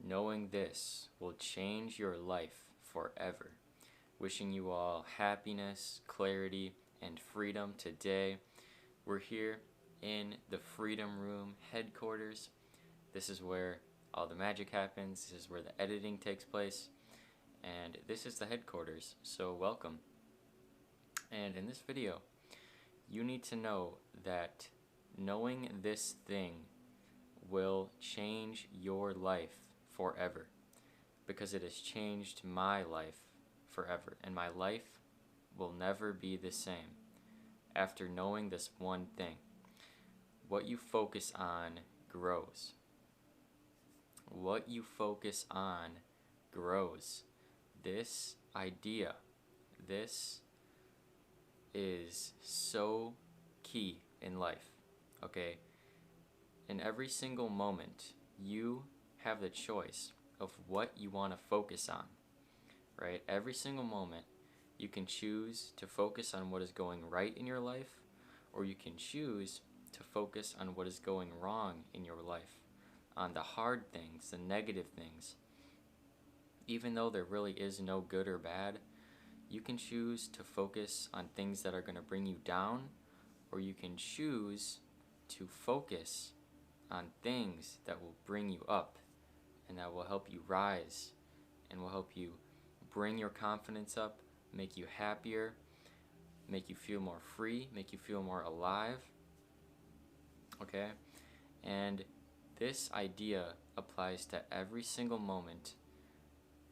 Knowing this will change your life forever. Wishing you all happiness, clarity, and freedom today. We're here in the Freedom Room headquarters. This is where all the magic happens. This is where the editing takes place. And this is the headquarters, so welcome. And in this video, you need to know that knowing this thing will change your life forever, because it has changed my life forever, and my life will never be the same after knowing this one thing. What you focus on grows. What you focus on grows. This idea, this is so key in life, okay? In every single moment, you have the choice of what you want to focus on, right? Every single moment, you can choose to focus on what is going right in your life, or you can choose to focus on what is going wrong in your life, on the hard things, the negative things. Even though there really is no good or bad, you can choose to focus on things that are going to bring you down, or you can choose to focus on things that will bring you up and that will help you rise and will help you bring your confidence up, make you happier, make you feel more free, make you feel more alive. Okay? And this idea applies to every single moment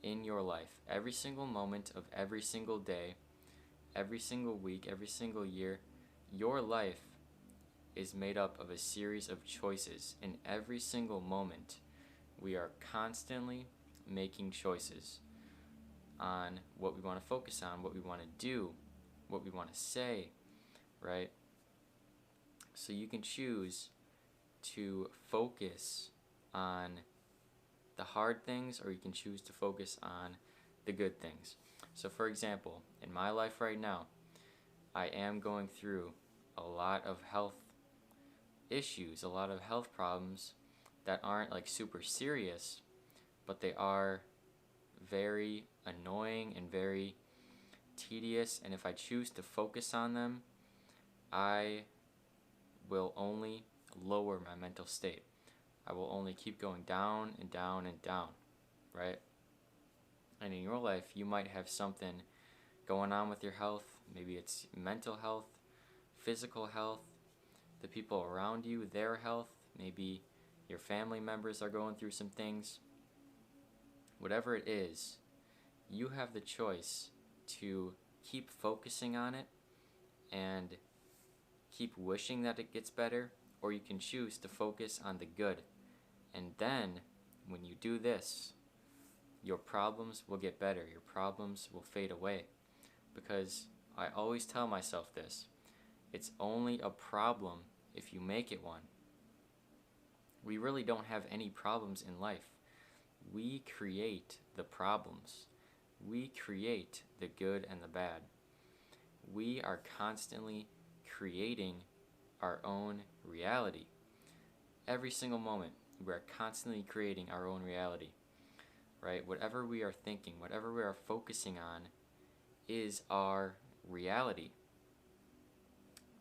in your life, every single moment of every single day, every single week, every single year. Your life is made up of a series of choices. In every single moment, we are constantly making choices on what we want to focus on, what we want to do, what we want to say, right? So you can choose to focus on the hard things, or you can choose to focus on the good things. So for example, in my life right now, I am going through a lot of health issues, a lot of health problems that aren't like super serious, but they are very annoying and very tedious, and if I choose to focus on them, I will only lower my mental state. I will only keep going down and down and down, right? And in your life, you might have something going on with your health. Maybe it's mental health, physical health, the people around you, their health. Maybe your family members are going through some things. Whatever it is, you have the choice to keep focusing on it and keep wishing that it gets better, or you can choose to focus on the good. And then, when you do this, your problems will get better. Your problems will fade away. Because I always tell myself this: it's only a problem if you make it one. We really don't have any problems in life. We create the problems. We create the good and the bad. We are constantly creating our own reality. Every single moment, we are constantly creating our own reality, right? Whatever we are thinking, whatever we are focusing on is our reality.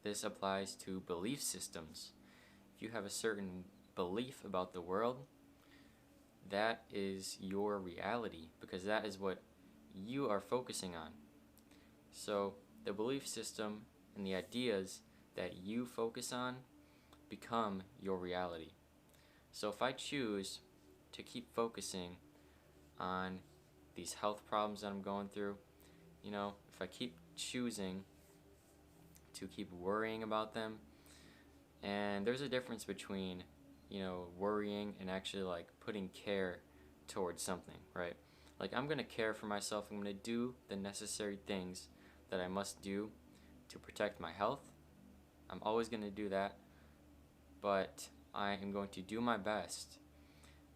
This applies to belief systems. If you have a certain belief about the world, that is your reality, because that is what you are focusing on. So the belief system and the ideas that you focus on become your reality. So if I choose to keep focusing on these health problems that I'm going through, if I keep choosing to keep worrying about them, and there's a difference between, worrying and actually like putting care towards something, right? Like, I'm going to care for myself. I'm going to do the necessary things that I must do to protect my health. I'm always going to do that, but I am going to do my best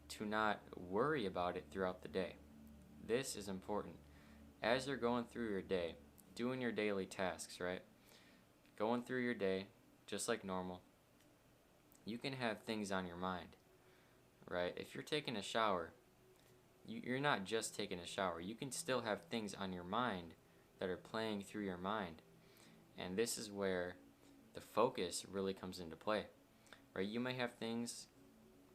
to not worry about it throughout the day. This is important. As you're going through your day, doing your daily tasks, right? Going through your day, just like normal, you can have things on your mind, right? If you're taking a shower, you're not just taking a shower. You can still have things on your mind that are playing through your mind. And this is where the focus really comes into play, right? You may have things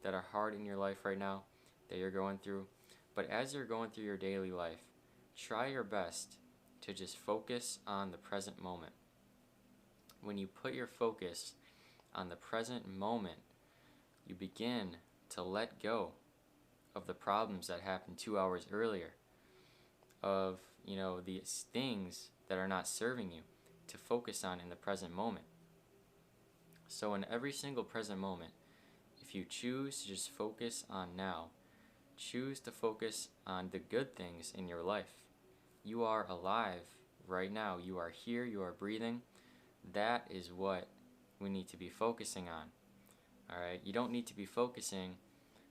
that are hard in your life right now that you're going through, but as you're going through your daily life, try your best to just focus on the present moment. When you put your focus on the present moment, you begin to let go of the problems that happened 2 hours earlier, of these things that are not serving you, to focus on in the present moment. So in every single present moment, if you choose to just focus on now, choose to focus on the good things in your life. You are alive right now. You are here. You are breathing. That is what we need to be focusing on. Alright? You don't need to be focusing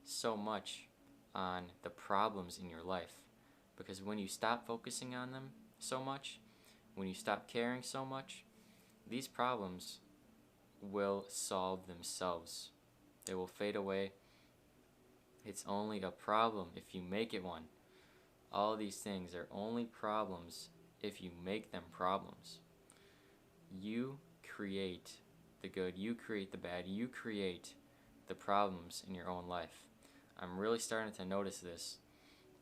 so much on the problems in your life. Because when you stop focusing on them so much, when you stop caring so much, these problems will solve themselves. They will fade away. It's only a problem if you make it one. All these things are only problems if you make them problems. You create the good, you create the bad, you create the problems in your own life. I'm really starting to notice this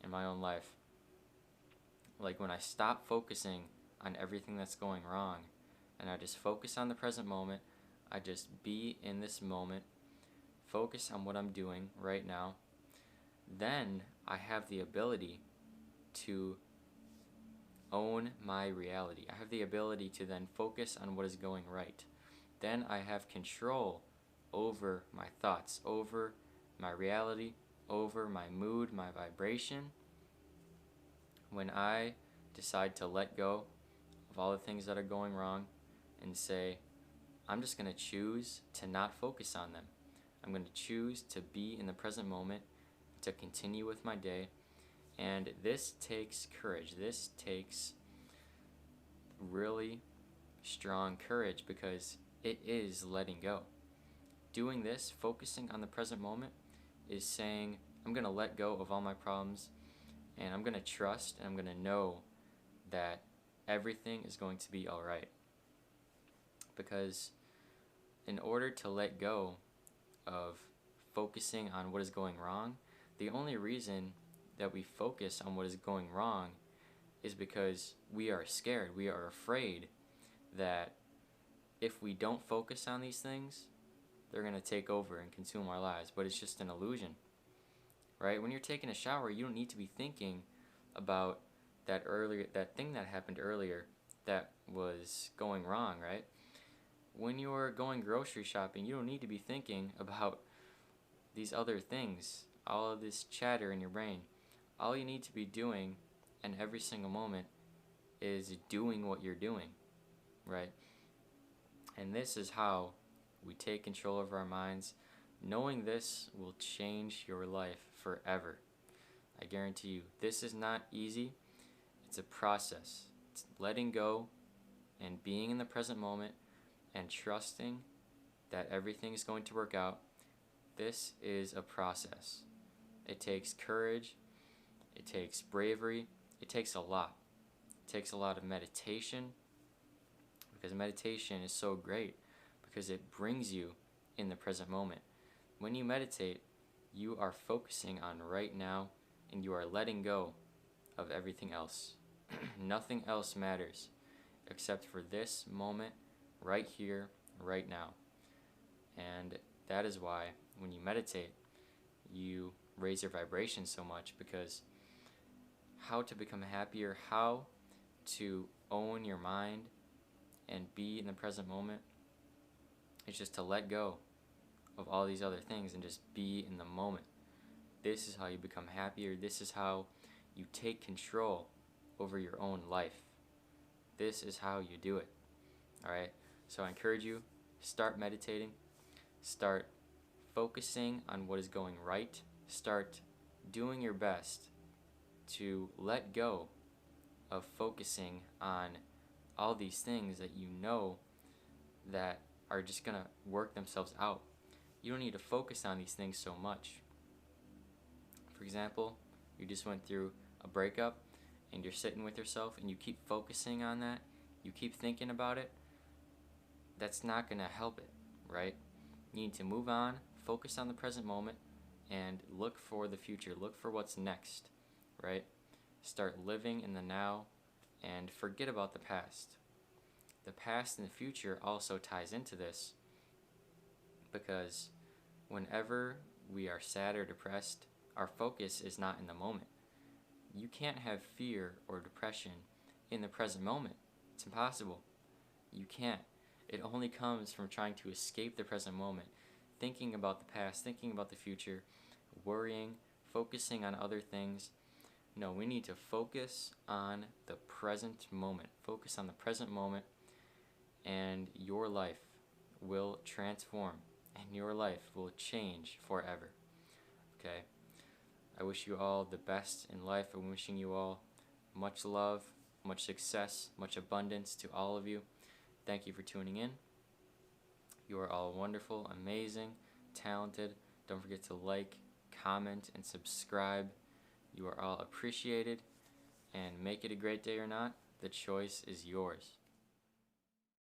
in my own life. Like when I stop focusing on everything that's going wrong and I just focus on the present moment, I just be in this moment, focus on what I'm doing right now, then I have the ability to own my reality. I have the ability to then focus on what is going right. Then I have control over my thoughts, over my reality, over my mood, my vibration. When I decide to let go of all the things that are going wrong and say, I'm just going to choose to not focus on them. I'm going to choose to be in the present moment, to continue with my day. And this takes courage. This takes really strong courage because it is letting go. Doing this, focusing on the present moment, is saying, I'm going to let go of all my problems and I'm going to trust and I'm going to know that everything is going to be alright. Because in order to let go of focusing on what is going wrong, the only reason that we focus on what is going wrong is because we are scared. We are afraid that if we don't focus on these things, they're going to take over and consume our lives. But it's just an illusion, right? When you're taking a shower, you don't need to be thinking about that thing that happened earlier that was going wrong, right? When you're going grocery shopping, you don't need to be thinking about these other things, all of this chatter in your brain. All you need to be doing in every single moment is doing what you're doing, right? And this is how we take control of our minds. Knowing this will change your life forever. I guarantee you, this is not easy. It's a process. It's letting go and being in the present moment and trusting that everything is going to work out. This is a process. It takes courage. It takes bravery. It takes a lot. It takes a lot of meditation, because meditation is so great because it brings you in the present moment. When you meditate, you are focusing on right now and you are letting go of everything else. Nothing else matters except for this moment right here, right now. And that is why when you meditate, you raise your vibration so much, because how to become happier, how to own your mind and be in the present moment, is just to let go of all these other things and just be in the moment. This is how you become happier. This is how you take control over your own life. This is how you do it. Alright? So I encourage you, start meditating. Start focusing on what is going right. Start doing your best to let go of focusing on all these things that you know that are just going to work themselves out. You don't need to focus on these things so much. For example, you just went through a breakup and you're sitting with yourself and you keep focusing on that, you keep thinking about it, that's not going to help it, right? You need to move on, focus on the present moment, and look for the future. Look for what's next, right? Start living in the now and forget about the past. The past and the future also ties into this because whenever we are sad or depressed, our focus is not in the moment. You can't have fear or depression in the present moment. It's impossible. You can't. It only comes from trying to escape the present moment, thinking about the past, thinking about the future, worrying, focusing on other things. No, we need to focus on the present moment. Focus on the present moment, and your life will transform, and your life will change forever. Okay? I wish you all the best in life. I'm wishing you all much love, much success, much abundance to all of you. Thank you for tuning in. You are all wonderful, amazing, talented. Don't forget to like, comment, and subscribe. You are all appreciated. And make it a great day or not, the choice is yours.